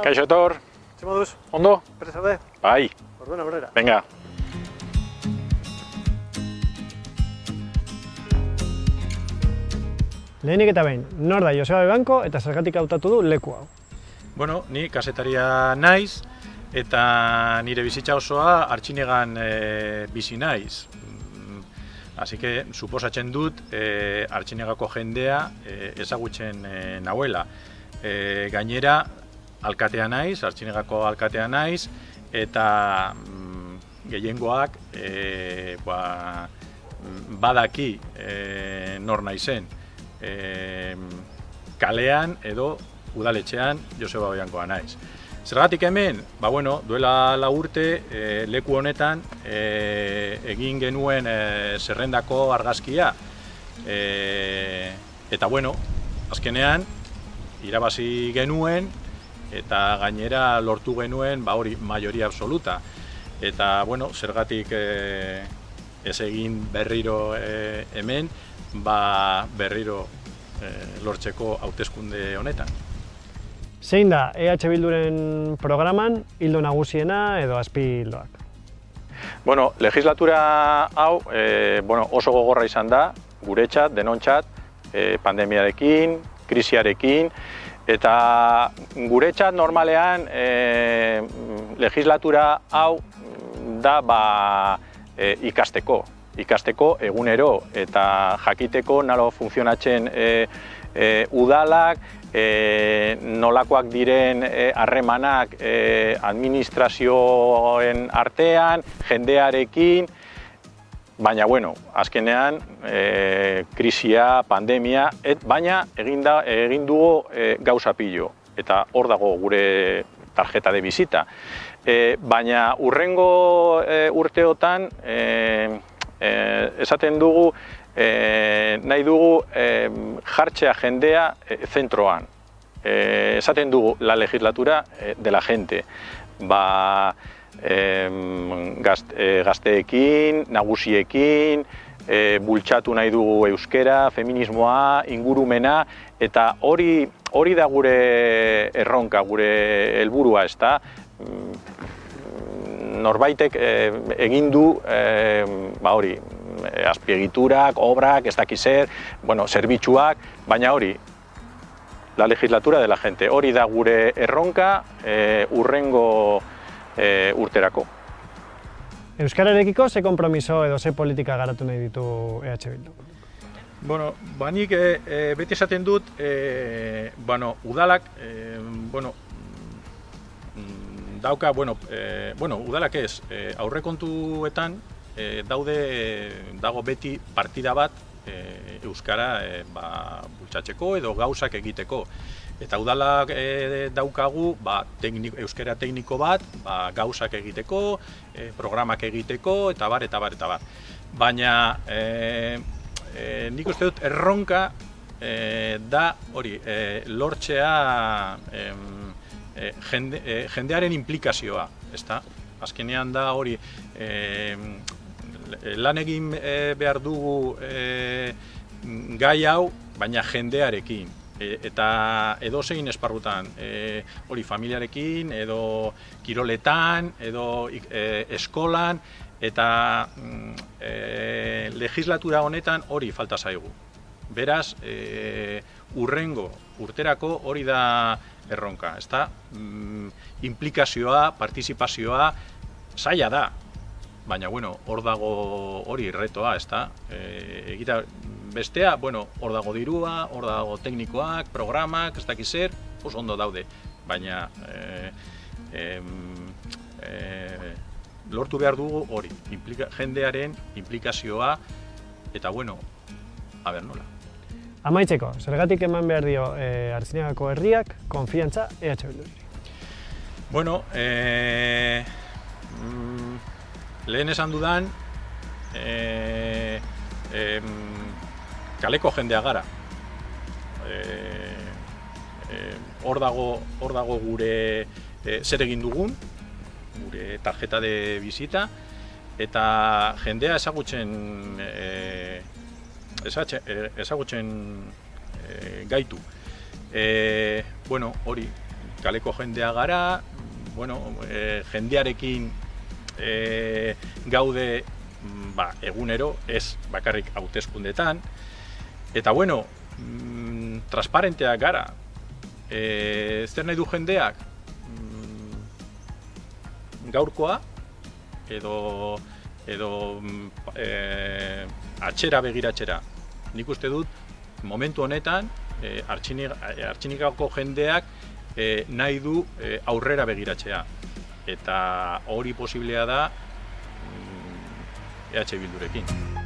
Kaixo etor. Zer moduz? Ondo? Prest zaude? Bai. Orduan aurrera. Venga. Lehenik eta behin, nor da Joseba Bebanko eta zergatik hautatu du leku hau? Bueno, ni kazetaria naiz eta nire bizitza osoa Artxinegan bizi naiz. Así que suposatzen dut Artxinegako jendea ezagutzen nauela. Gainera, alkatea naiz, Artxinegako alkatea naiz, eta gehiengoak badaki nor naizen. Kalean edo udaletxean Joseba Bebankoa naiz. Zergatik hemen? Duela 4 urte leku honetan egin genuen zerrendako argazkia. Eta azkenean irabazi genuen eta gainera lortu genuen hori mayoria absoluta. Eta zergatik ez egin berriro hemen, berriro lortzeko hauteskunde honetan. Zein da EH Bilduren programan hildo nagusiena edo azpihildoak? Legislatura hau oso gogorra izan da, guretzat, denontzat, pandemiarekin, krisiarekin, eta guretzat normalean legislatura hau da ikasteko egunero eta jakiteko nolo funtzionatzen udalak, nolakoak diren harremanak administrazioen artean, jendearekin, baina azkenean krisia, pandemia, baina egin dugu gauza pilo, eta hor dago gure tarjeta de bizita. Baina hurrengo urteotan esaten dugu, nahi dugu jartzea jendea zentroan. Esaten dugu la legislatura de la gente. Gazteekin, nagusiekin, bultzatu nahi dugu euskera, feminismoa, ingurumena, eta hori da gure erronka, gure helburua, ezta? Norbaitek egin du azpiegiturak, obrak, ez dakiz zer, zerbitzuak, baina hori, la legislatura de la gente, hori da gure erronka hurrengo urterako. Euskararekiko ze konpromiso edo ze politika garatu nahi ditu EH Bildu? Nik beti esaten dut, udalak, dauka, udalak ez, aurrekontuetan dago beti partida bat euskara bultzatzeko edo gauzak egiteko. Eta udalak daukagu euskara tekniko bat gauzak egiteko, programak egiteko, eta bar. Baina nik uste dut erronka da hori, lortzea jendearen implikazioa, ezta? Azkenean da hori, lan egin behar dugu gai hau, baina jendearekin. Eta edozein esparrutan, hori familiarekin, edo kiroletan, edo eskolan, eta legislatura honetan hori falta zaigu. Beraz, hurrengo urterako hori da erronka, ezta? Implikazioa, partizipazioa, zaila da, baina hor dago hori retoa, ezta? Bestea, hor dago dirua, hor dago teknikoak, programak, ez dakiz zer, oso ondo daude, baina lortu behar dugu hori, jendearen implikazioa, eta nola. Amaitzeko, zergatik eman behar dio Artxinegako herriak konfiantza EH Bilduri? Lehen esan dudan, kaleko jendea gara. Hor dago gure zer egin dugun, gure tarjeta de bizita, eta jendea ezagutzen gaitu. Hori, kaleko jendea gara, jendearekin gaude egunero, ez bakarrik hauteskundetan, eta transparenteak gara. Zer nahi du jendeak? Gaurkoa, edo atxera begiratxera. Nik uste dut, momentu honetan, Artxinikako jendeak nahi du aurrera begiratzea. Eta hori posiblea da EH Bildurekin.